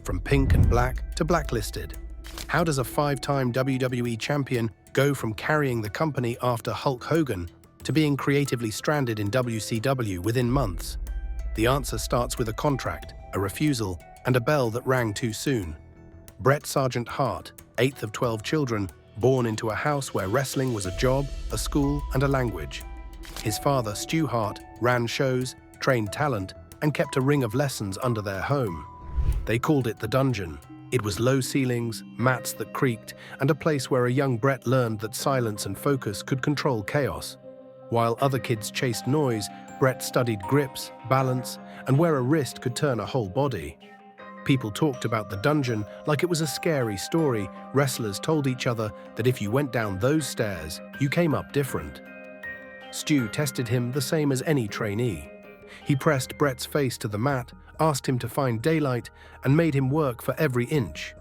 from pink and black to blacklisted. How does a 5-time WWE champion go from carrying the company after Hulk Hogan to being creatively stranded in WCW within months? The answer starts with a contract, a refusal, and a bell that rang too soon. Bret Hart, 8th of 12 children, born into a house where wrestling was a job, a school, and a language. His father, Stu Hart, ran shows, trained talent, and kept a ring of lessons under their home. They called it the dungeon. It was low ceilings, mats that creaked, and a place where a young Bret learned that silence and focus could control chaos. While other kids chased noise, Bret studied grips, balance, and where a wrist could turn a whole body. People talked about the dungeon like it was a scary story. Wrestlers told each other that if you went down those stairs, you came up different. Stu tested him the same as any trainee. He pressed Bret's face to the mat, asked him to find daylight, and made him work for every inch.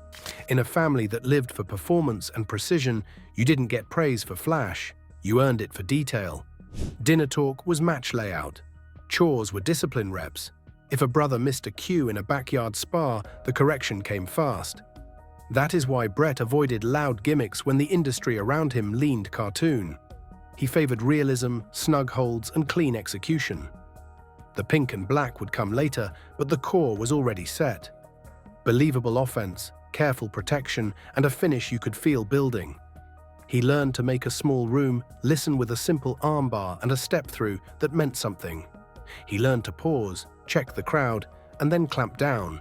In a family that lived for performance and precision, you didn't get praise for flash, you earned it for detail. Dinner talk was match layout. Chores were discipline reps. If a brother missed a cue in a backyard spar, the correction came fast. That is why Bret avoided loud gimmicks when the industry around him leaned cartoon. He favored realism, snug holds, and clean execution. The pink and black would come later, but the core was already set. Believable offense, careful protection, and a finish you could feel building. He learned to make a small room, listen with a simple armbar and a step-through that meant something. He learned to pause, check the crowd, and then clamp down.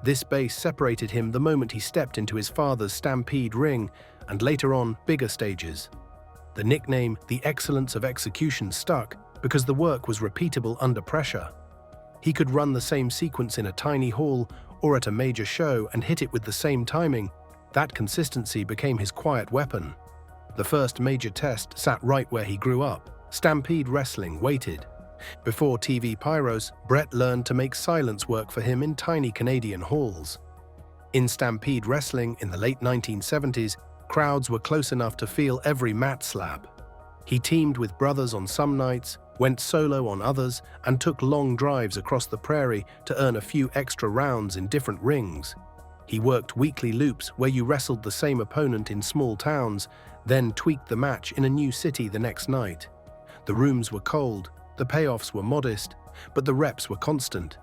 This base separated him the moment he stepped into his father's Stampede ring, and later on, bigger stages. The nickname, the excellence of execution, stuck because the work was repeatable under pressure. He could run the same sequence in a tiny hall or at a major show and hit it with the same timing. That consistency became his quiet weapon. The first major test sat right where he grew up. Stampede Wrestling waited. Before TV pyros, Bret learned to make silence work for him in tiny Canadian halls. In Stampede Wrestling in the late 1970s, crowds were close enough to feel every mat slap. He teamed with brothers on some nights, went solo on others, and took long drives across the prairie to earn a few extra rounds in different rings. He worked weekly loops where you wrestled the same opponent in small towns, then tweaked the match in a new city the next night. The rooms were cold, the payoffs were modest, but the reps were constant.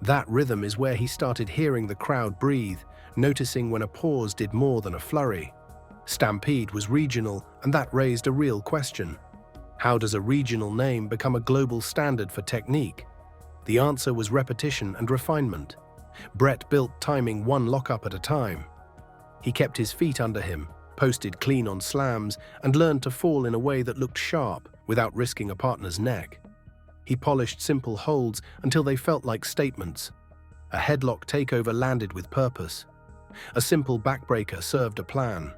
That rhythm is where he started hearing the crowd breathe, noticing when a pause did more than a flurry. Stampede was regional, and that raised a real question. How does a regional name become a global standard for technique? The answer was repetition and refinement. Bret built timing one lockup at a time. He kept his feet under him, posted clean on slams, and learned to fall in a way that looked sharp without risking a partner's neck. He polished simple holds until they felt like statements. A headlock takeover landed with purpose. A simple backbreaker served a plan.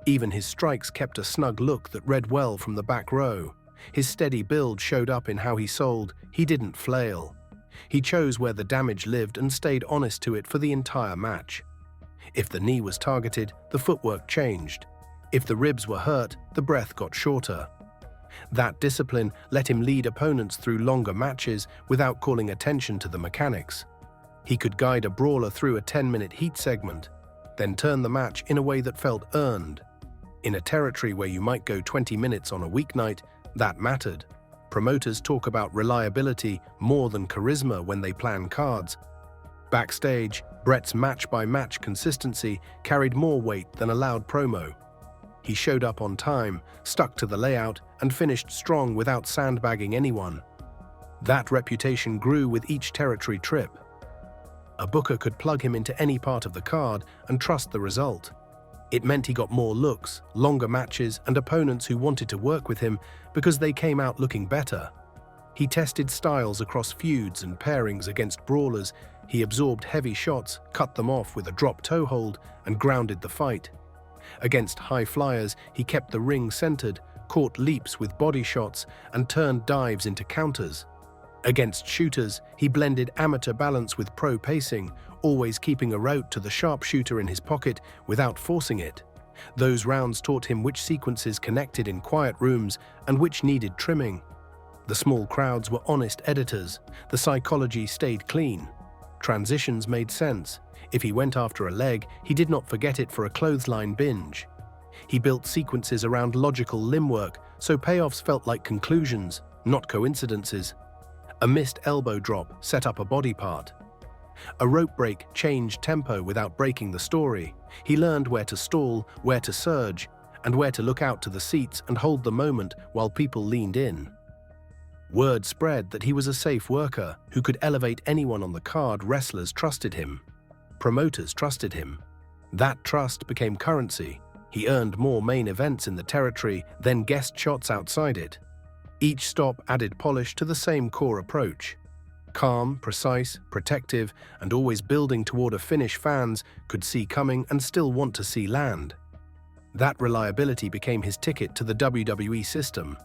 Even his strikes kept a snug look that read well from the back row. His steady build showed up in how he sold. He didn't flail. He chose where the damage lived and stayed honest to it for the entire match. If the knee was targeted, the footwork changed. If the ribs were hurt, the breath got shorter. That discipline let him lead opponents through longer matches without calling attention to the mechanics. He could guide a brawler through a 10-minute heat segment, then turn the match in a way that felt earned. In a territory where you might go 20 minutes on a weeknight, that mattered. Promoters talk about reliability more than charisma when they plan cards. Backstage, Bret's match-by-match consistency carried more weight than a loud promo. He showed up on time, stuck to the layout, and finished strong without sandbagging anyone. That reputation grew with each territory trip. A booker could plug him into any part of the card and trust the result. It meant he got more looks, longer matches, and opponents who wanted to work with him because they came out looking better. He tested styles across feuds and pairings against brawlers. He absorbed heavy shots, cut them off with a drop toe hold, and grounded the fight. Against high flyers, he kept the ring centered, caught leaps with body shots, and turned dives into counters. Against shooters, he blended amateur balance with pro pacing, always keeping a route to the sharpshooter in his pocket without forcing it. Those rounds taught him which sequences connected in quiet rooms and which needed trimming. The small crowds were honest editors. The psychology stayed clean. Transitions made sense. If he went after a leg, he did not forget it for a clothesline binge. He built sequences around logical limb work, so payoffs felt like conclusions, not coincidences. A missed elbow drop set up a body part. A rope break changed tempo without breaking the story. He learned where to stall, where to surge, and where to look out to the seats and hold the moment while people leaned in. Word spread that he was a safe worker who could elevate anyone on the card. Wrestlers trusted him. Promoters trusted him. That trust became currency. He earned more main events in the territory than guest shots outside it. Each stop added polish to the same core approach. Calm, precise, protective, and always building toward a finish fans could see coming and still want to see land. That reliability became his ticket to the WWE system.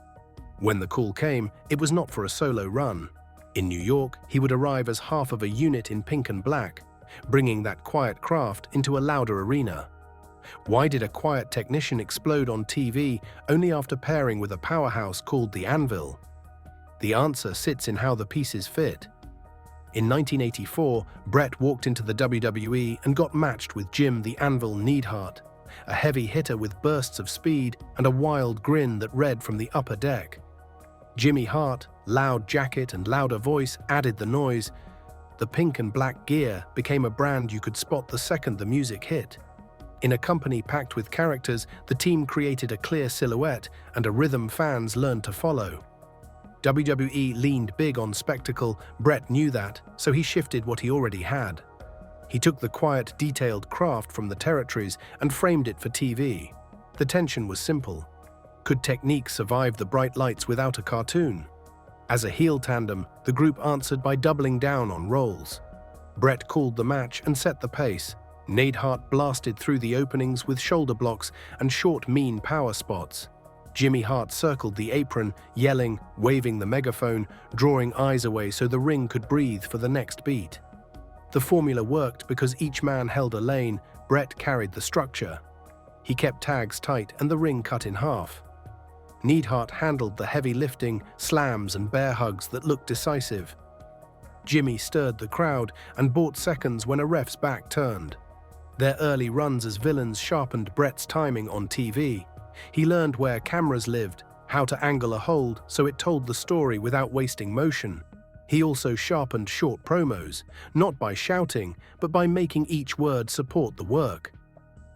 When the call came, it was not for a solo run. In New York, he would arrive as half of a unit in pink and black, bringing that quiet craft into a louder arena. Why did a quiet technician explode on TV only after pairing with a powerhouse called the Anvil? The answer sits in how the pieces fit. In 1984, Bret walked into the WWE and got matched with Jim the Anvil Neidhart, a heavy hitter with bursts of speed and a wild grin that read from the upper deck. Jimmy Hart, loud jacket and louder voice added the noise. The pink and black gear became a brand you could spot the second the music hit. In a company packed with characters, the team created a clear silhouette and a rhythm fans learned to follow. WWE leaned big on spectacle. Bret knew that, so he shifted what he already had. He took the quiet, detailed craft from the territories and framed it for TV. The tension was simple. Could technique survive the bright lights without a cartoon? As a heel tandem, the group answered by doubling down on roles. Bret called the match and set the pace. Neidhart blasted through the openings with shoulder blocks and short, mean power spots. Jimmy Hart circled the apron, yelling, waving the megaphone, drawing eyes away so the ring could breathe for the next beat. The formula worked because each man held a lane. Bret carried the structure. He kept tags tight and the ring cut in half. Neidhart handled the heavy lifting, slams and bear hugs that looked decisive. Jimmy stirred the crowd and bought seconds when a ref's back turned. Their early runs as villains sharpened Bret's timing on TV. He learned where cameras lived, how to angle a hold so it told the story without wasting motion. He also sharpened short promos, not by shouting, but by making each word support the work.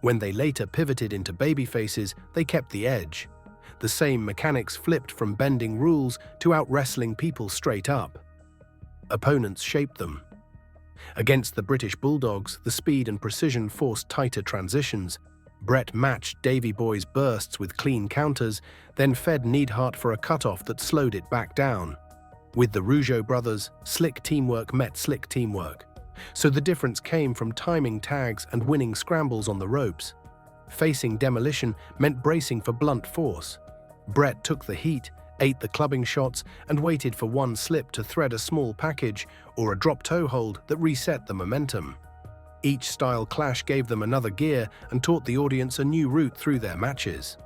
When they later pivoted into babyfaces, they kept the edge. The same mechanics flipped from bending rules to out-wrestling people straight up. Opponents shaped them. Against the British Bulldogs, the speed and precision forced tighter transitions. Bret matched Davey Boy's bursts with clean counters, then fed Neidhart for a cutoff that slowed it back down. With the Rougeau brothers, slick teamwork met slick teamwork. So the difference came from timing tags and winning scrambles on the ropes. Facing demolition meant bracing for blunt force. Bret took the heat, ate the clubbing shots, and waited for one slip to thread a small package or a drop toe hold that reset the momentum. Each style clash gave them another gear and taught the audience a new route through their matches.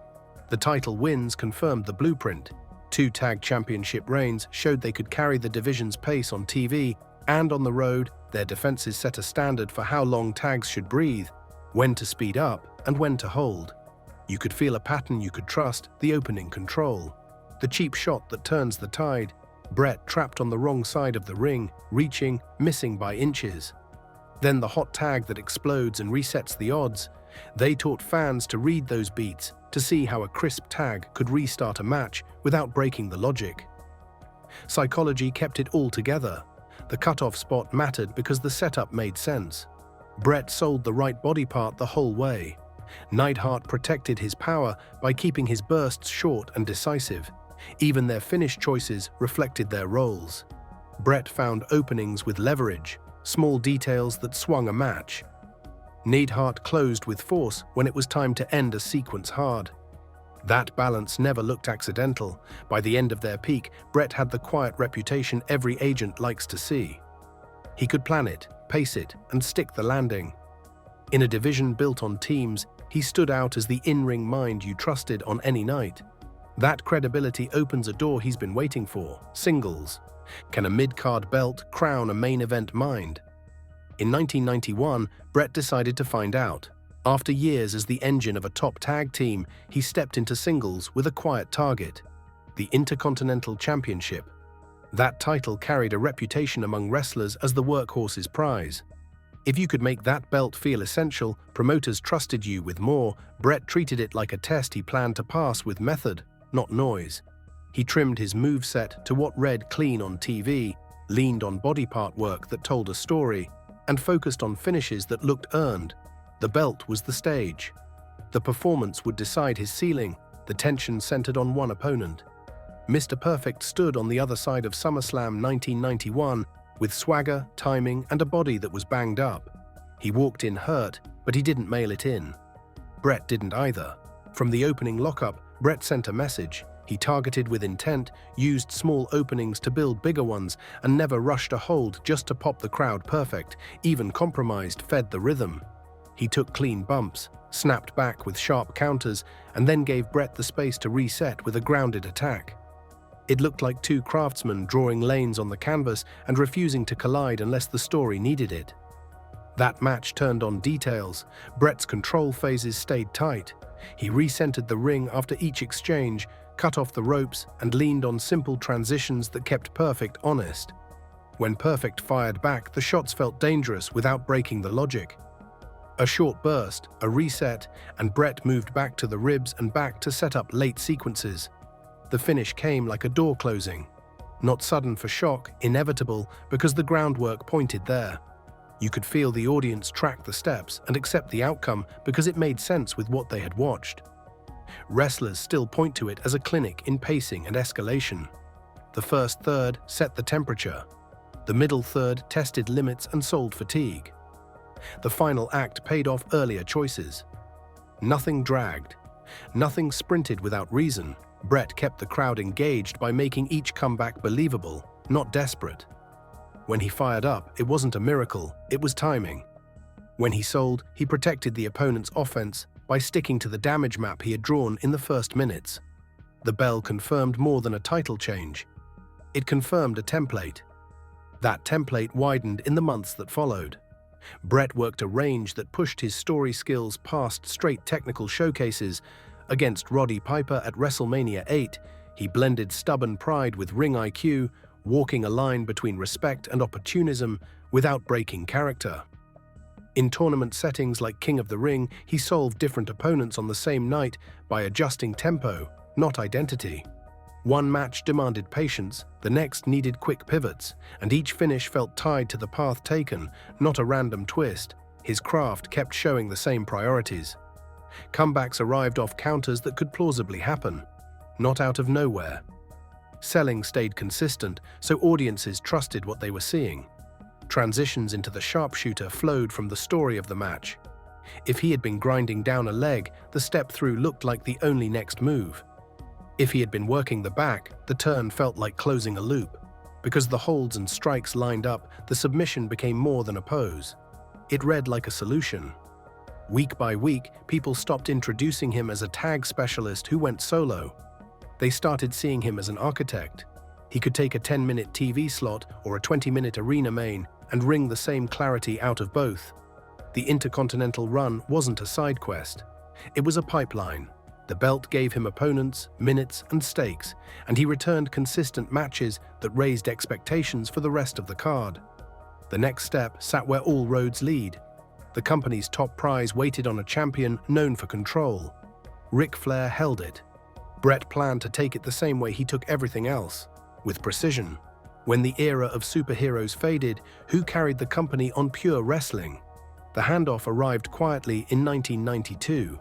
The title wins confirmed the blueprint. 2 tag championship reigns showed they could carry the division's pace on TV and on the road. Their defenses set a standard for how long tags should breathe, when to speed up, and when to hold. You could feel a pattern you could trust, the opening control. The cheap shot that turns the tide. Bret trapped on the wrong side of the ring, reaching, missing by inches. Then the hot tag that explodes and resets the odds. They taught fans to read those beats, to see how a crisp tag could restart a match without breaking the logic. Psychology kept it all together. The cutoff spot mattered because the setup made sense. Bret sold the right body part the whole way. Neidhart protected his power by keeping his bursts short and decisive. Even their finish choices reflected their roles. Bret found openings with leverage, small details that swung a match. Neidhart closed with force when it was time to end a sequence hard. That balance never looked accidental. By the end of their peak, Bret had the quiet reputation every agent likes to see. He could plan it, pace it, and stick the landing. In a division built on teams, he stood out as the in-ring mind you trusted on any night. That credibility opens a door he's been waiting for: singles. Can a mid-card belt crown a main event mind? In 1991, Bret decided to find out. After years as the engine of a top tag team, he stepped into singles with a quiet target: the Intercontinental Championship. That title carried a reputation among wrestlers as the workhorse's prize. If you could make that belt feel essential, promoters trusted you with more. Bret treated it like a test he planned to pass with method, not noise. He trimmed his moveset to what read clean on TV, leaned on body part work that told a story, and focused on finishes that looked earned. The belt was the stage. The performance would decide his ceiling, the tension centered on one opponent. Mr. Perfect stood on the other side of SummerSlam 1991 with swagger, timing, and a body that was banged up. He walked in hurt, but he didn't mail it in. Bret didn't either. From the opening lockup, Bret sent a message. He targeted with intent, used small openings to build bigger ones, and never rushed a hold just to pop the crowd perfect. Even compromised fed the rhythm. He took clean bumps, snapped back with sharp counters, and then gave Bret the space to reset with a grounded attack. It looked like two craftsmen drawing lanes on the canvas and refusing to collide unless the story needed it. That match turned on details. Bret's control phases stayed tight. He recentered the ring after each exchange, cut off the ropes, and leaned on simple transitions that kept Perfect honest. When Perfect fired back, the shots felt dangerous without breaking the logic. A short burst, a reset, and Bret moved back to the ribs and back to set up late sequences. The finish came like a door closing. Not sudden for shock, inevitable, because the groundwork pointed there. You could feel the audience track the steps and accept the outcome because it made sense with what they had watched. Wrestlers still point to it as a clinic in pacing and escalation. The first third set the temperature. The middle third tested limits and sold fatigue. The final act paid off earlier choices. Nothing dragged. Nothing sprinted without reason. Bret kept the crowd engaged by making each comeback believable, not desperate. When he fired up, it wasn't a miracle, it was timing. When he sold, he protected the opponent's offense by sticking to the damage map he had drawn in the first minutes. The bell confirmed more than a title change. It confirmed a template. That template widened in the months that followed. Bret worked a range that pushed his story skills past straight technical showcases. Against Roddy Piper at WrestleMania 8, he blended stubborn pride with ring IQ, walking a line between respect and opportunism without breaking character. In tournament settings like King of the Ring, he solved different opponents on the same night by adjusting tempo, not identity. One match demanded patience, the next needed quick pivots, and each finish felt tied to the path taken, not a random twist. His craft kept showing the same priorities. Comebacks arrived off counters that could plausibly happen, not out of nowhere. Selling stayed consistent, so audiences trusted what they were seeing. Transitions into the sharpshooter flowed from the story of the match. If he had been grinding down a leg, the step-through looked like the only next move. If he had been working the back, the turn felt like closing a loop. Because the holds and strikes lined up, the submission became more than a pose. It read like a solution. Week by week, people stopped introducing him as a tag specialist who went solo. They started seeing him as an architect. He could take a 10-minute TV slot or a 20-minute arena main and wring the same clarity out of both. The Intercontinental run wasn't a side quest. It was a pipeline. The belt gave him opponents, minutes, and stakes, and he returned consistent matches that raised expectations for the rest of the card. The next step sat where all roads lead. The company's top prize waited on a champion known for control. Ric Flair held it. Bret planned to take it the same way he took everything else, with precision. When the era of superheroes faded, who carried the company on pure wrestling? The handoff arrived quietly in 1992.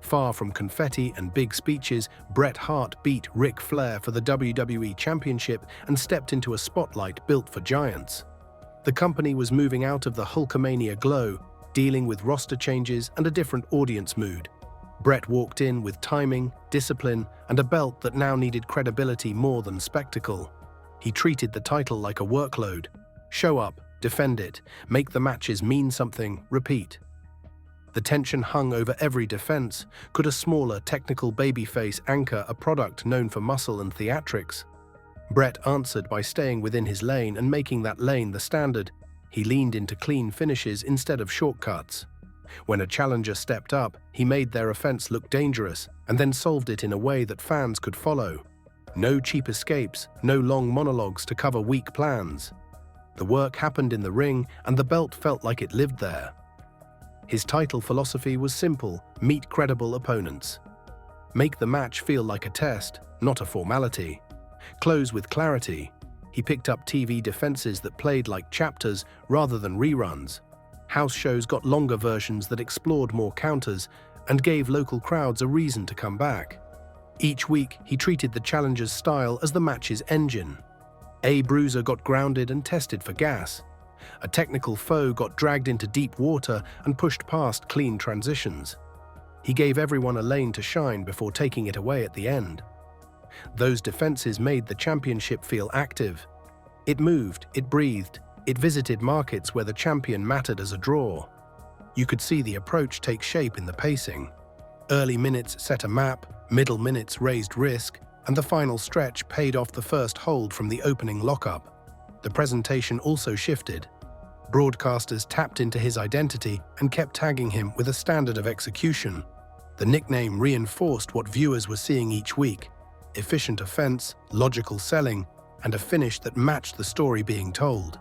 Far from confetti and big speeches, Bret Hart beat Ric Flair for the WWE Championship and stepped into a spotlight built for giants. The company was moving out of the Hulkamania glow, dealing with roster changes and a different audience mood. Bret walked in with timing, discipline, and a belt that now needed credibility more than spectacle. He treated the title like a workload. Show up, defend it, make the matches mean something, repeat. The tension hung over every defense. Could a smaller, technical babyface anchor a product known for muscle and theatrics? Bret answered by staying within his lane and making that lane the standard. He leaned into clean finishes instead of shortcuts. When a challenger stepped up, he made their offense look dangerous and then solved it in a way that fans could follow. No cheap escapes, no long monologues to cover weak plans. The work happened in the ring, and the belt felt like it lived there. His title philosophy was simple: meet credible opponents. Make the match feel like a test, not a formality. Close with clarity. He picked up TV defenses that played like chapters rather than reruns. House shows got longer versions that explored more counters and gave local crowds a reason to come back. Each week, he treated the challenger's style as the match's engine. A bruiser got grounded and tested for gas. A technical foe got dragged into deep water and pushed past clean transitions. He gave everyone a lane to shine before taking it away at the end. Those defenses made the championship feel active. It moved, it breathed, it visited markets where the champion mattered as a draw. You could see the approach take shape in the pacing. Early minutes set a map, middle minutes raised risk, and the final stretch paid off the first hold from the opening lockup. The presentation also shifted. Broadcasters tapped into his identity and kept tagging him with a standard of execution. The nickname reinforced what viewers were seeing each week: efficient offense, logical selling, and a finish that matched the story being told.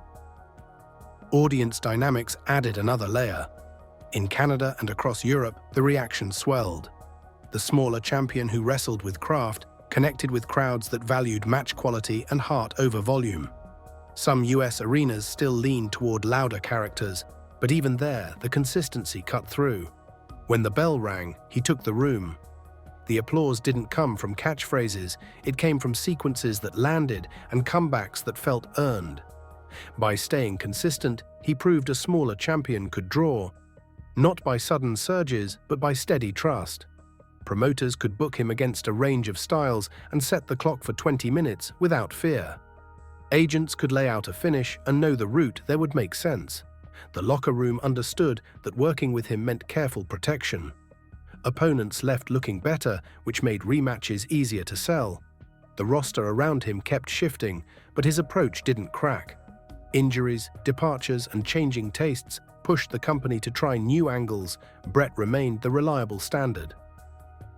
Audience dynamics added another layer. In Canada and across Europe, the reaction swelled. The smaller champion who wrestled with craft connected with crowds that valued match quality and heart over volume. Some US arenas still leaned toward louder characters, but even there, the consistency cut through. When the bell rang, he took the room. The applause didn't come from catchphrases, it came from sequences that landed and comebacks that felt earned. By staying consistent, he proved a smaller champion could draw, not by sudden surges, but by steady trust. Promoters could book him against a range of styles and set the clock for 20 minutes without fear. Agents could lay out a finish and know the route that would make sense. The locker room understood that working with him meant careful protection. Opponents left looking better, which made rematches easier to sell. The roster around him kept shifting, but his approach didn't crack. Injuries, departures, and changing tastes pushed the company to try new angles. Bret remained the reliable standard.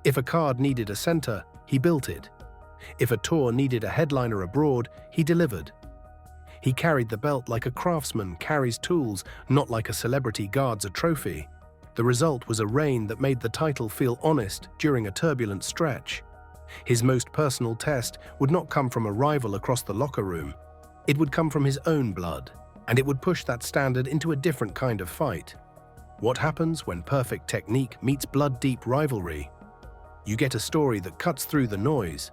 If a card needed a center, he built it. If a tour needed a headliner abroad, he delivered. He carried the belt like a craftsman carries tools, not like a celebrity guards a trophy. The result was a reign that made the title feel honest during a turbulent stretch. His most personal test would not come from a rival across the locker room. It would come from his own blood, and it would push that standard into a different kind of fight. What happens when perfect technique meets blood-deep rivalry? You get a story that cuts through the noise.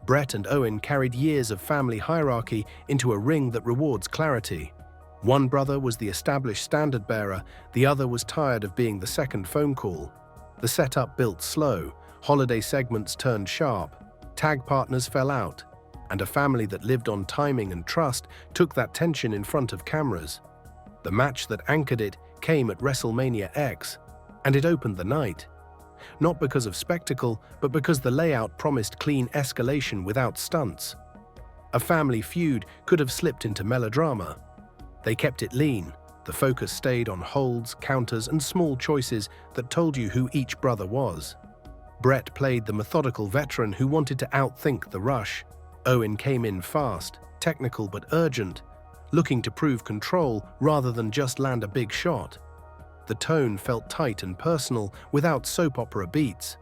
Bret and Owen carried years of family hierarchy into a ring that rewards clarity. One brother was the established standard bearer, the other was tired of being the second phone call. The setup built slow, holiday segments turned sharp, tag partners fell out, and a family that lived on timing and trust took that tension in front of cameras. The match that anchored it came at WrestleMania X, and it opened the night. Not because of spectacle, but because the layout promised clean escalation without stunts. A family feud could have slipped into melodrama. They kept it lean. The focus stayed on holds, counters, and small choices that told you who each brother was. Bret played the methodical veteran who wanted to outthink the rush. Owen came in fast, technical but urgent, looking to prove control rather than just land a big shot. The tone felt tight and personal, without soap opera beats.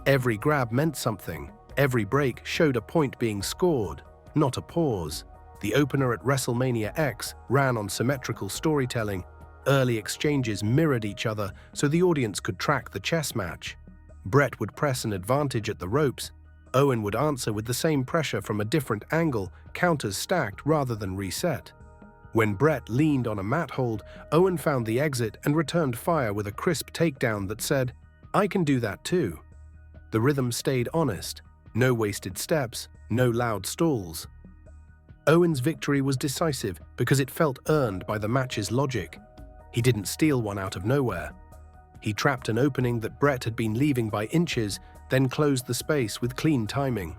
Every grab meant something. Every break showed a point being scored, not a pause. The opener at WrestleMania X ran on symmetrical storytelling. Early exchanges mirrored each other so the audience could track the chess match. Bret would press an advantage at the ropes. Owen would answer with the same pressure from a different angle, counters stacked rather than reset. When Bret leaned on a mat hold, Owen found the exit and returned fire with a crisp takedown that said, "I can do that too." The rhythm stayed honest. No wasted steps, no loud stalls. Owen's victory was decisive because it felt earned by the match's logic. He didn't steal one out of nowhere. He trapped an opening that Bret had been leaving by inches, then closed the space with clean timing.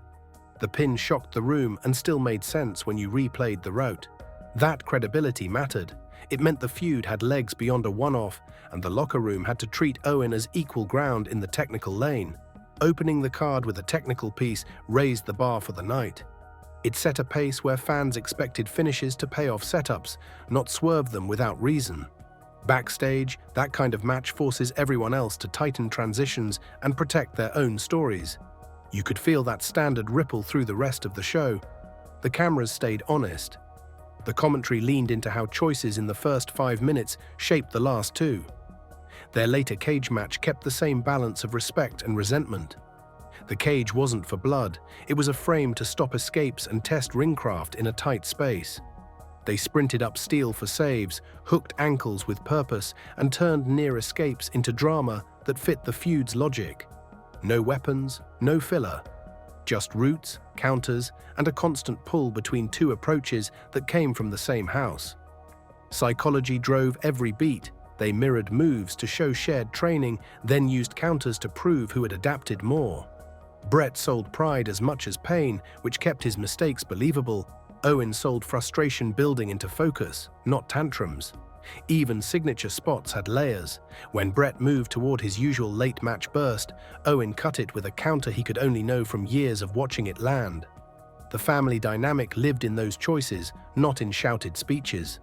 The pin shocked the room and still made sense when you replayed the route. That credibility mattered. It meant the feud had legs beyond a one-off, and the locker room had to treat Owen as equal ground in the technical lane. Opening the card with a technical piece raised the bar for the night. It set a pace where fans expected finishes to pay off setups, not swerve them without reason. Backstage, that kind of match forces everyone else to tighten transitions and protect their own stories. You could feel that standard ripple through the rest of the show. The cameras stayed honest. The commentary leaned into how choices in the first 5 minutes shaped the last 2. Their later cage match kept the same balance of respect and resentment. The cage wasn't for blood, it was a frame to stop escapes and test ringcraft in a tight space. They sprinted up steel for saves, hooked ankles with purpose, and turned near escapes into drama that fit the feud's logic. No weapons, no filler. Just roots, counters, and a constant pull between 2 approaches that came from the same house. Psychology drove every beat. They mirrored moves to show shared training, then used counters to prove who had adapted more. Bret sold pride as much as pain, which kept his mistakes believable. Owen sold frustration building into focus, not tantrums. Even signature spots had layers. When Bret moved toward his usual late-match burst, Owen cut it with a counter he could only know from years of watching it land. The family dynamic lived in those choices, not in shouted speeches.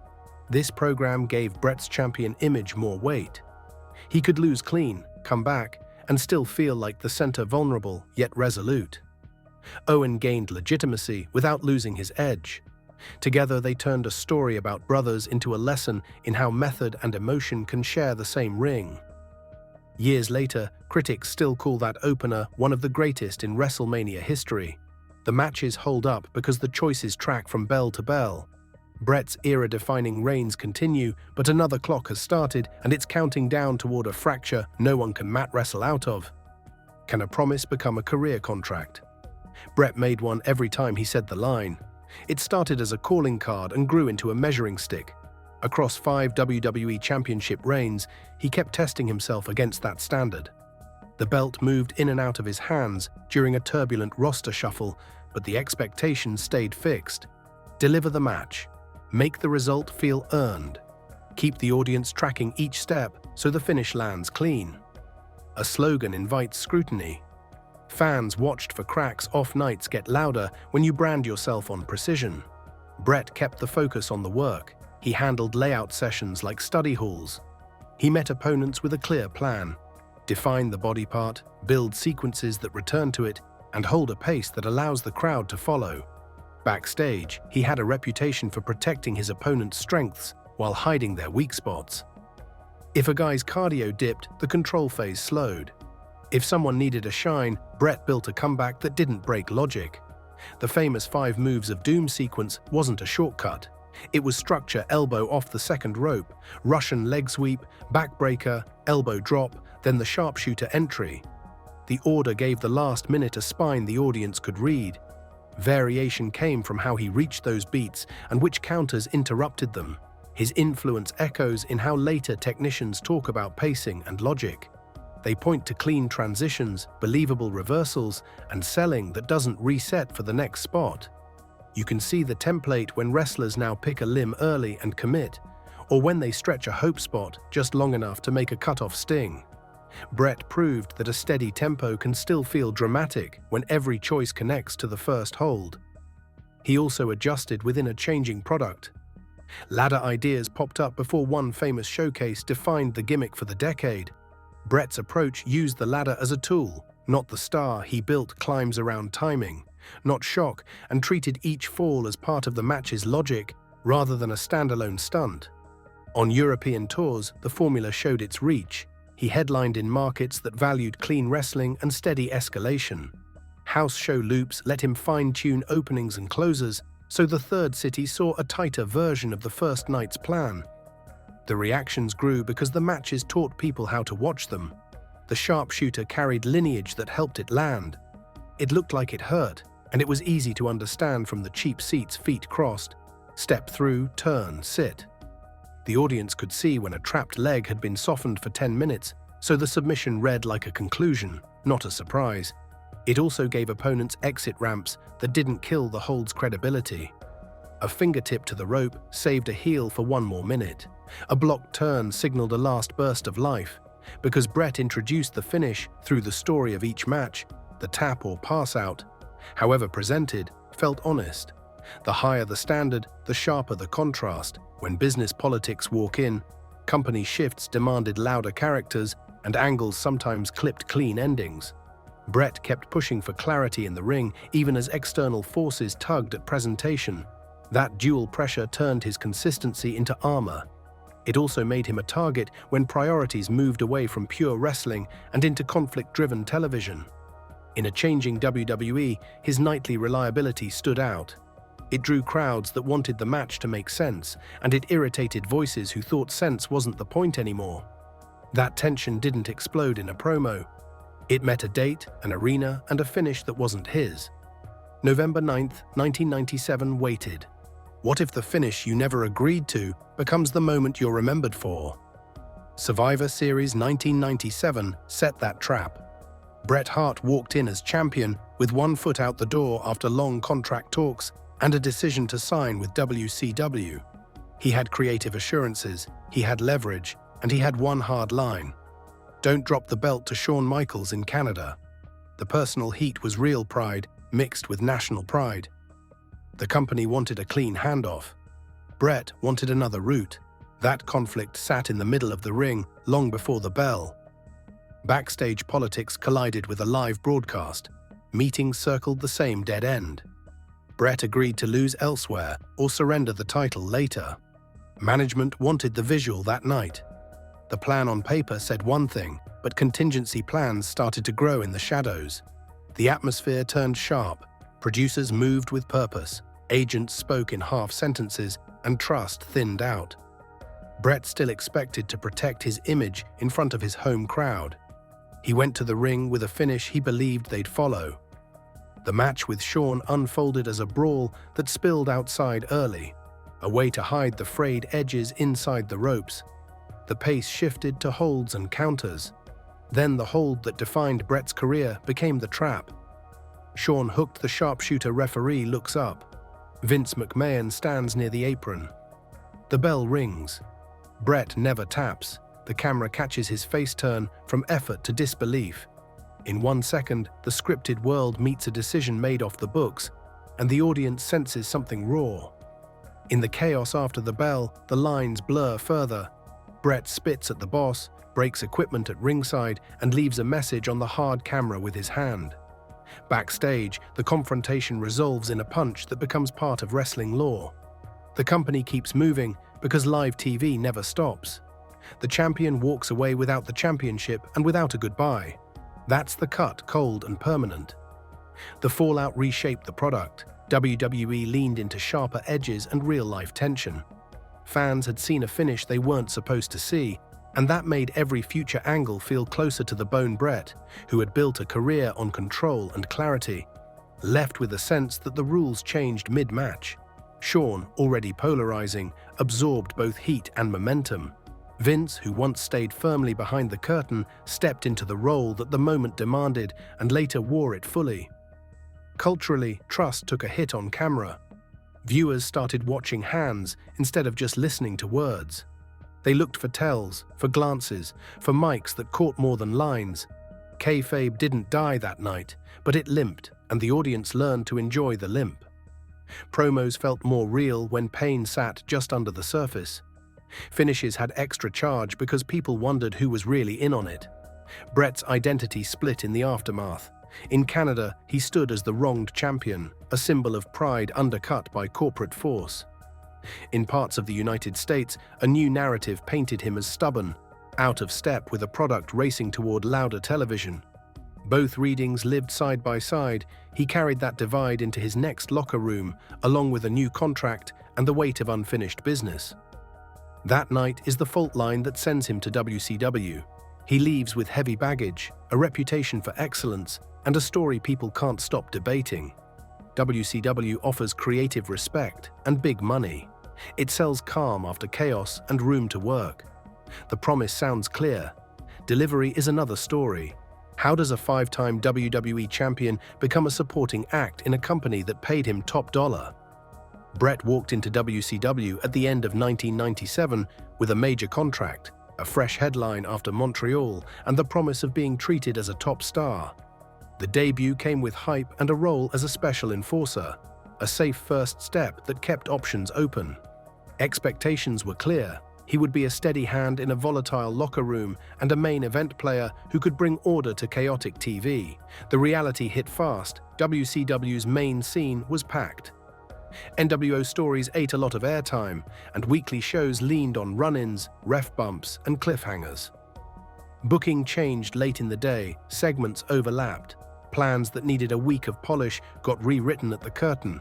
This program gave Bret's champion image more weight. He could lose clean, come back, and still feel like the center, vulnerable yet resolute. Owen gained legitimacy without losing his edge. Together they turned a story about brothers into a lesson in how method and emotion can share the same ring. Years later, critics still call that opener one of the greatest in WrestleMania history. The matches hold up because the choices track from bell to bell. Bret's era-defining reigns continue, but another clock has started and it's counting down toward a fracture no one can mat wrestle out of. Can a promise become a career contract? Bret made one every time he said the line. It started as a calling card and grew into a measuring stick. Across 5 WWE Championship reigns, he kept testing himself against that standard. The belt moved in and out of his hands during a turbulent roster shuffle, but the expectation stayed fixed. Deliver the match. Make the result feel earned. Keep the audience tracking each step so the finish lands clean. A slogan invites scrutiny. Fans watched for cracks. Off nights get louder when you brand yourself on precision. Bret kept the focus on the work. He handled layout sessions like study halls. He met opponents with a clear plan. Define the body part, build sequences that return to it, and hold a pace that allows the crowd to follow. Backstage, he had a reputation for protecting his opponent's strengths while hiding their weak spots. If a guy's cardio dipped, the control phase slowed. If someone needed a shine, Bret built a comeback that didn't break logic. The famous 5 moves of doom sequence wasn't a shortcut. It was structure: elbow off the second rope, Russian leg sweep, backbreaker, elbow drop, then the sharpshooter entry. The order gave the last minute a spine the audience could read. Variation came from how he reached those beats and which counters interrupted them. His influence echoes in how later technicians talk about pacing and logic. They point to clean transitions, believable reversals, and selling that doesn't reset for the next spot. You can see the template when wrestlers now pick a limb early and commit, or when they stretch a hope spot just long enough to make a cutoff sting. Bret proved that a steady tempo can still feel dramatic when every choice connects to the first hold. He also adjusted within a changing product. Ladder ideas popped up before one famous showcase defined the gimmick for the decade. Bret's approach used the ladder as a tool, not the star he built climbs around timing, not shock, and treated each fall as part of the match's logic rather than a standalone stunt. On European tours, the formula showed its reach. He headlined in markets that valued clean wrestling and steady escalation. House show loops let him fine-tune openings and closers, so the third city saw a tighter version of the first night's plan. The reactions grew because the matches taught people how to watch them. The sharpshooter carried lineage that helped it land. It looked like it hurt, and it was easy to understand from the cheap seats, feet crossed. Step through, turn, sit. The audience could see when a trapped leg had been softened for 10 minutes, so the submission read like a conclusion, not a surprise. It also gave opponents exit ramps that didn't kill the hold's credibility. A fingertip to the rope saved a heel for one more minute. A blocked turn signaled a last burst of life. Because Bret introduced the finish through the story of each match, the tap or pass out, however presented, felt honest. The higher the standard, the sharper the contrast. When business politics walk in, company shifts demanded louder characters, and angles sometimes clipped clean endings. Bret kept pushing for clarity in the ring, even as external forces tugged at presentation. That dual pressure turned his consistency into armor. It also made him a target when priorities moved away from pure wrestling and into conflict-driven television. In a changing WWE, his nightly reliability stood out. It drew crowds that wanted the match to make sense, and it irritated voices who thought sense wasn't the point anymore. That tension didn't explode in a promo. It met a date, an arena, and a finish that wasn't his. November 9th, 1997 waited. What if the finish you never agreed to becomes the moment you're remembered for? Survivor Series 1997 set that trap. Bret Hart walked in as champion with one foot out the door after long contract talks and a decision to sign with WCW. He had creative assurances, he had leverage, and he had one hard line. Don't drop the belt to Shawn Michaels in Canada. The personal heat was real pride mixed with national pride. The company wanted a clean handoff. Bret wanted another route. That conflict sat in the middle of the ring long before the bell. Backstage politics collided with a live broadcast. Meetings circled the same dead end. Bret agreed to lose elsewhere or surrender the title later. Management wanted the visual that night. The plan on paper said one thing, but contingency plans started to grow in the shadows. The atmosphere turned sharp. Producers moved with purpose. Agents spoke in half sentences, and trust thinned out. Bret still expected to protect his image in front of his home crowd. He went to the ring with a finish he believed they'd follow. The match with Shawn unfolded as a brawl that spilled outside early, a way to hide the frayed edges inside the ropes. The pace shifted to holds and counters. Then the hold that defined Bret's career became the trap. Shawn hooked the sharpshooter referee looks up. Vince McMahon stands near the apron. The bell rings. Bret never taps. The camera catches his face turn from effort to disbelief. In 1 second, the scripted world meets a decision made off the books, and the audience senses something raw. In the chaos after the bell, the lines blur further. Bret spits at the boss, breaks equipment at ringside, and leaves a message on the hard camera with his hand. Backstage, the confrontation resolves in a punch that becomes part of wrestling lore. The company keeps moving because live TV never stops. The champion walks away without the championship and without a goodbye. That's the cut, cold and permanent. The fallout reshaped the product. WWE leaned into sharper edges and real-life tension. Fans had seen a finish they weren't supposed to see, and that made every future angle feel closer to the bone Bret, who had built a career on control and clarity, left with a sense that the rules changed mid-match. Shawn, already polarizing, absorbed both heat and momentum. Vince, who once stayed firmly behind the curtain, stepped into the role that the moment demanded and later wore it fully. Culturally, trust took a hit on camera. Viewers started watching hands instead of just listening to words. They looked for tells, for glances, for mics that caught more than lines. Kayfabe didn't die that night, but it limped, and the audience learned to enjoy the limp. Promos felt more real when pain sat just under the surface. Finishes had extra charge because people wondered who was really in on it. Bret's identity split in the aftermath. In Canada, he stood as the wronged champion, a symbol of pride undercut by corporate force. In parts of the United States, a new narrative painted him as stubborn, out of step with a product racing toward louder television. Both readings lived side by side. He carried that divide into his next locker room, along with a new contract and the weight of unfinished business. That night is the fault line that sends him to WCW. He leaves with heavy baggage, a reputation for excellence, and a story people can't stop debating. WCW offers creative respect and big money. It sells calm after chaos and room to work. The promise sounds clear. Delivery is another story. How does a 5-time WWE champion become a supporting act in a company that paid him top dollar? Bret walked into WCW at the end of 1997 with a major contract, a fresh headline after Montreal, and the promise of being treated as a top star. The debut came with hype and a role as a special enforcer, a safe first step that kept options open. Expectations were clear. He would be a steady hand in a volatile locker room and a main event player who could bring order to chaotic TV. The reality hit fast. WCW's main scene was packed. NWO stories ate a lot of airtime, and weekly shows leaned on run-ins, ref bumps, and cliffhangers. Booking changed late in the day, segments overlapped. Plans that needed a week of polish got rewritten at the curtain.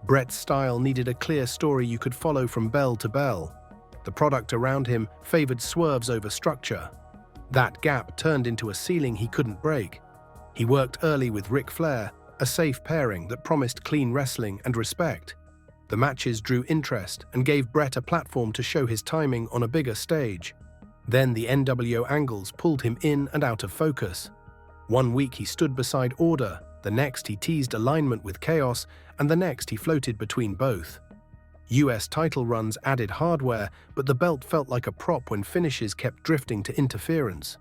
Bret's style needed a clear story you could follow from bell to bell. The product around him favored swerves over structure. That gap turned into a ceiling he couldn't break. He worked early with Flair, a safe pairing that promised clean wrestling and respect. The matches drew interest and gave Bret a platform to show his timing on a bigger stage. Then the NWO angles pulled him in and out of focus. One week he stood beside order, the next he teased alignment with chaos, and the next he floated between both. US title runs added hardware, but the belt felt like a prop when finishes kept drifting to interference.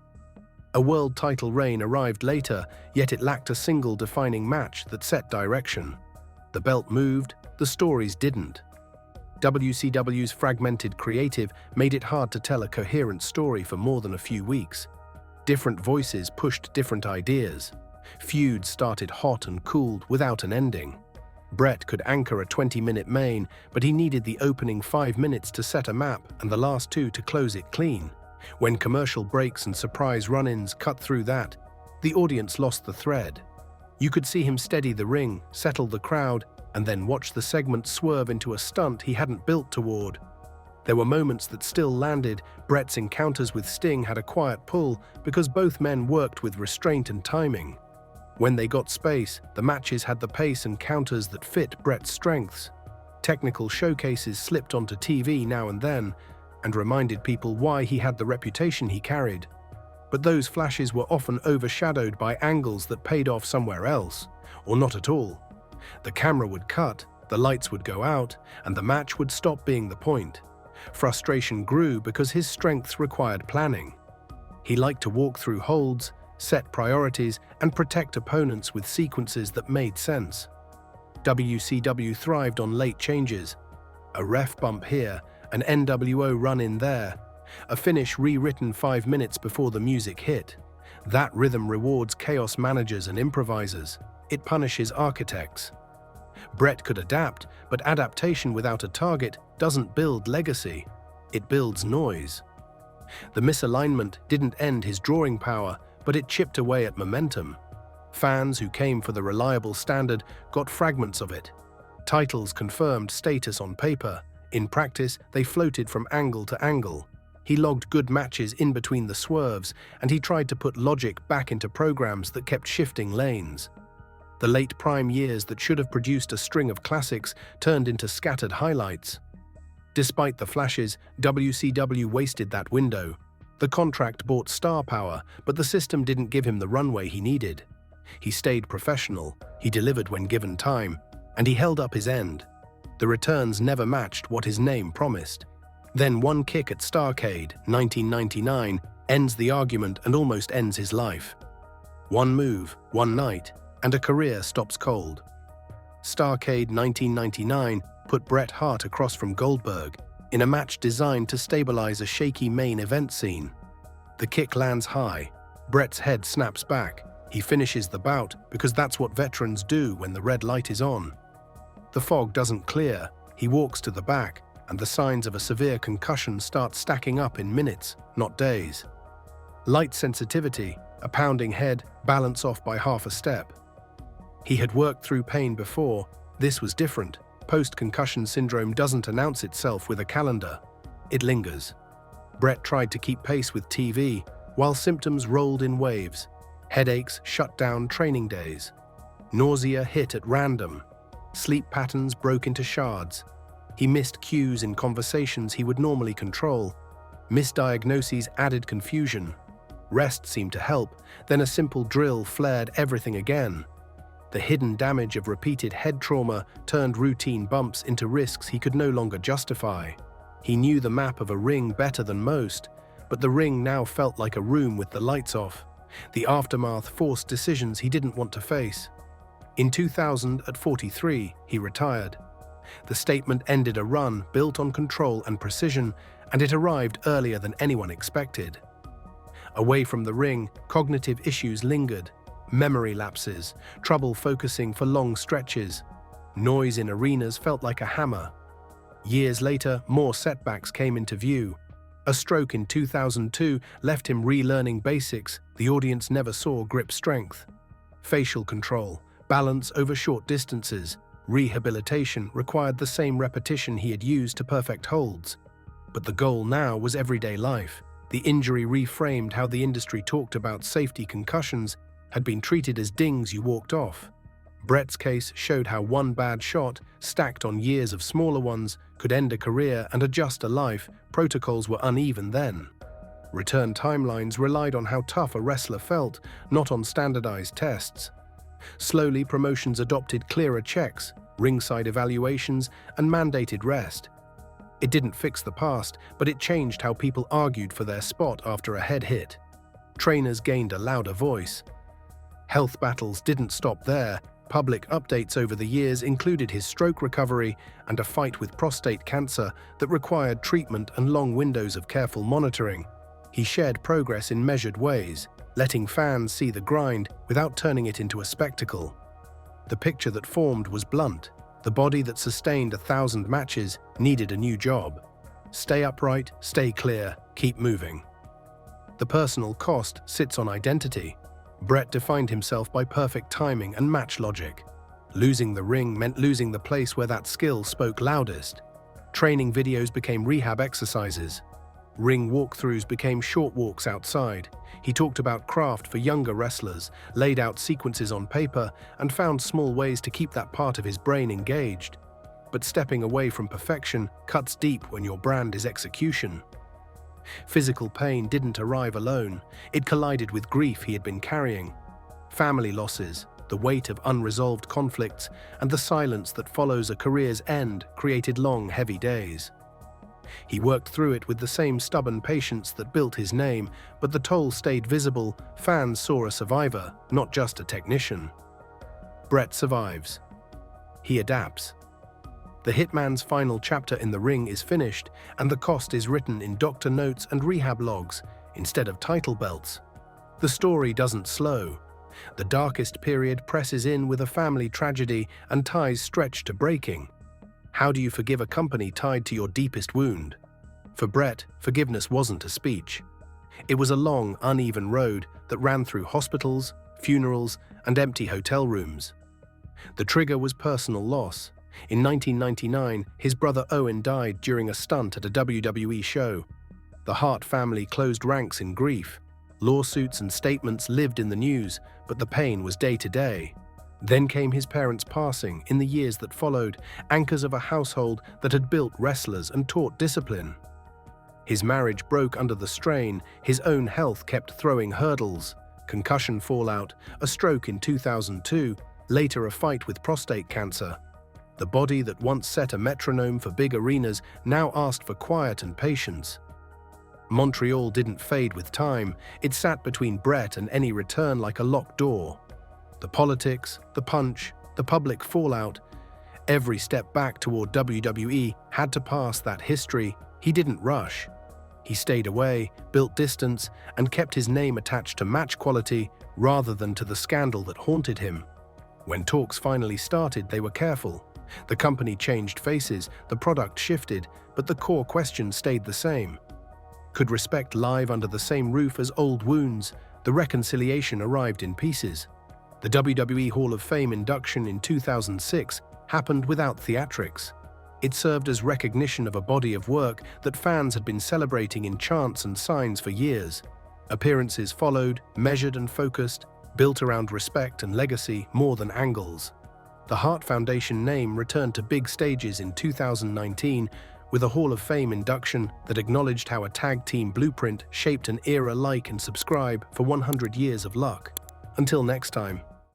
A world title reign arrived later, yet it lacked a single defining match that set direction. The belt moved, the stories didn't. WCW's fragmented creative made it hard to tell a coherent story for more than a few weeks. Different voices pushed different ideas. Feuds started hot and cooled without an ending. Bret could anchor a 20-minute main, but he needed the opening 5 minutes to set a map and the last 2 to close it clean. When commercial breaks and surprise run-ins cut through that, the audience lost the thread. You could see him steady the ring, settle the crowd, and then watch the segment swerve into a stunt he hadn't built toward. There were moments that still landed. Bret's encounters with Sting had a quiet pull because both men worked with restraint and timing. When they got space, the matches had the pace and counters that fit Bret's strengths. Technical showcases slipped onto TV now and then and reminded people why he had the reputation he carried. But those flashes were often overshadowed by angles that paid off somewhere else, or not at all. The camera would cut, the lights would go out, and the match would stop being the point. Frustration grew because his strengths required planning. He liked to walk through holds, set priorities, and protect opponents with sequences that made sense. WCW thrived on late changes. A ref bump here, an NWO run-in there, a finish rewritten 5 minutes before the music hit. That rhythm rewards chaos managers and improvisers. It punishes architects. Bret could adapt, but adaptation without a target doesn't build legacy. It builds noise. The misalignment didn't end his drawing power, but it chipped away at momentum. Fans who came for the reliable standard got fragments of it. Titles confirmed status on paper. In practice, they floated from angle to angle. He logged good matches in between the swerves, and he tried to put logic back into programs that kept shifting lanes. The late prime years that should have produced a string of classics turned into scattered highlights. Despite the flashes, WCW wasted that window. The contract bought star power, but the system didn't give him the runway he needed. He stayed professional, he delivered when given time, and he held up his end. The returns never matched what his name promised. Then one kick at Starrcade, 1999, ends the argument and almost ends his life. One move, one night, and a career stops cold. Starrcade 1999 put Bret Hart across from Goldberg in a match designed to stabilize a shaky main event scene. The kick lands high. Bret's head snaps back. He finishes the bout because that's what veterans do when the red light is on. The fog doesn't clear. He walks to the back, and the signs of a severe concussion start stacking up in minutes, not days. Light sensitivity, a pounding head, balance off by half a step. He had worked through pain before. This was different. Post-concussion syndrome doesn't announce itself with a calendar. It lingers. Bret tried to keep pace with TV, while symptoms rolled in waves. Headaches shut down training days. Nausea hit at random. Sleep patterns broke into shards. He missed cues in conversations he would normally control. Misdiagnoses added confusion. Rest seemed to help, then a simple drill flared everything again. The hidden damage of repeated head trauma turned routine bumps into risks he could no longer justify. He knew the map of a ring better than most, but the ring now felt like a room with the lights off. The aftermath forced decisions he didn't want to face. In 2000, at 43, he retired. The statement ended a run built on control and precision, and it arrived earlier than anyone expected. Away from the ring, cognitive issues lingered. Memory lapses, trouble focusing for long stretches. Noise in arenas felt like a hammer. Years later, more setbacks came into view. A stroke in 2002 left him relearning basics the audience never saw: grip strength, facial control, balance over short distances. Rehabilitation required the same repetition he had used to perfect holds. But the goal now was everyday life. The injury reframed how the industry talked about safety. Concussions had been treated as dings you walked off. Bret's case showed how one bad shot, stacked on years of smaller ones, could end a career and adjust a life. Protocols were uneven then. Return timelines relied on how tough a wrestler felt, not on standardized tests. Slowly, promotions adopted clearer checks, ringside evaluations, and mandated rest. It didn't fix the past, but it changed how people argued for their spot after a head hit. Trainers gained a louder voice. Health battles didn't stop there. Public updates over the years included his stroke recovery and a fight with prostate cancer that required treatment and long windows of careful monitoring. He shared progress in measured ways, letting fans see the grind without turning it into a spectacle. The picture that formed was blunt. The body that sustained 1,000 matches needed a new job. Stay upright, stay clear, keep moving. The personal cost sits on identity. Bret defined himself by perfect timing and match logic. Losing the ring meant losing the place where that skill spoke loudest. Training videos became rehab exercises. Ring walkthroughs became short walks outside. He talked about craft for younger wrestlers, laid out sequences on paper, and found small ways to keep that part of his brain engaged. But stepping away from perfection cuts deep when your brand is execution. Physical pain didn't arrive alone. It collided with grief he had been carrying. Family losses, the weight of unresolved conflicts, and the silence that follows a career's end created long, heavy days. He worked through it with the same stubborn patience that built his name, but the toll stayed visible. Fans saw a survivor, not just a technician. Bret survives. He adapts. The Hitman's final chapter in the ring is finished, and the cost is written in doctor notes and rehab logs instead of title belts. The story doesn't slow. The darkest period presses in with a family tragedy and ties stretch to breaking. How do you forgive a company tied to your deepest wound? For Bret, forgiveness wasn't a speech. It was a long, uneven road that ran through hospitals, funerals, and empty hotel rooms. The trigger was personal loss. In 1999, his brother Owen died during a stunt at a WWE show. The Hart family closed ranks in grief. Lawsuits and statements lived in the news, but the pain was day to day. Then came his parents' passing in the years that followed, anchors of a household that had built wrestlers and taught discipline. His marriage broke under the strain, his own health kept throwing hurdles. Concussion fallout, a stroke in 2002, later a fight with prostate cancer. The body that once set a metronome for big arenas now asked for quiet and patience. Montreal didn't fade with time. It sat between Bret and any return like a locked door. The politics, the punch, the public fallout, every step back toward WWE had to pass that history. He didn't rush. He stayed away, built distance, and kept his name attached to match quality rather than to the scandal that haunted him. When talks finally started, they were careful. The company changed faces, the product shifted, but the core question stayed the same. Could respect live under the same roof as old wounds? The reconciliation arrived in pieces. The WWE Hall of Fame induction in 2006 happened without theatrics. It served as recognition of a body of work that fans had been celebrating in chants and signs for years. Appearances followed, measured and focused, built around respect and legacy more than angles. The Hart Foundation name returned to big stages in 2019 with a Hall of Fame induction that acknowledged how a tag team blueprint shaped an era. Like and subscribe for 100 years of luck. Until next time.